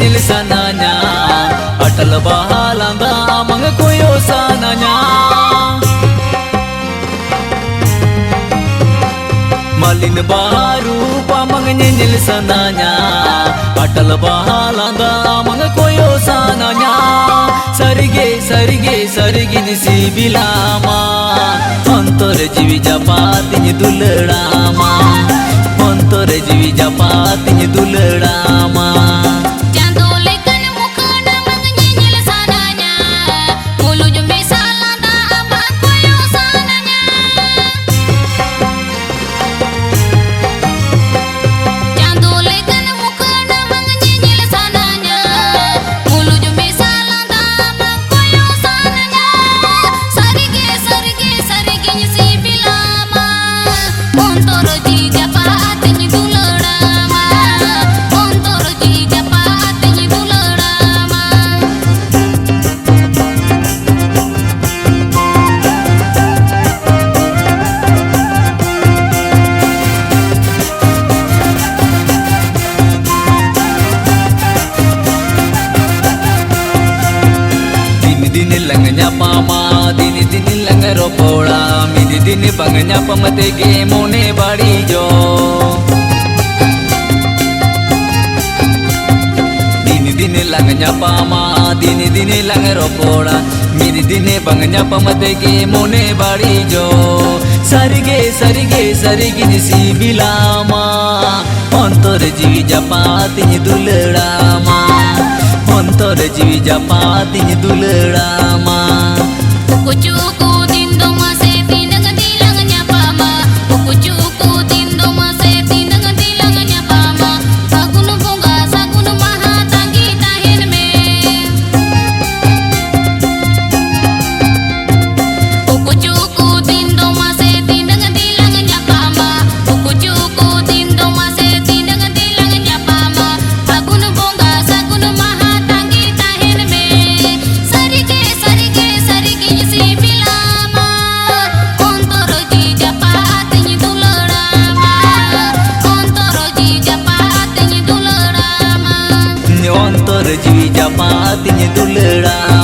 nyanyi sananya atal bahalanga mang koyo sananya malin baru pamang nyanyi sananya atal bahalanga mang koyo sananya sarige sarige sarige nisi bilama antor jiwi japati dulrama antor jiwi japati dulrama dini langnya pama dini lang ropola midi dini bangnya pamate ge mone badi jo dini langnya pama dini lang ropola midi dini bangnya pamate ge mone badi jo sarige sarige sarige nisi bilama antor jiwi japati dulrama antor jiwi japati dulrama Kucuku tindo maseti dengan dilangnya pama Kucuku tindo maseti dengan dilangnya pama Sagunu bunga sagunu maha tanggi tahin me Kucuku tindo maseti dengan dilangnya pama Kucuku tindo maseti dengan dilangnya pama Sagunu bunga sagunu maha tanggi tahin me Sarige sarige sarige si bilama ontoro ji japati dulrama ontoro ji japati dulrama ontor jiwi japati dulrama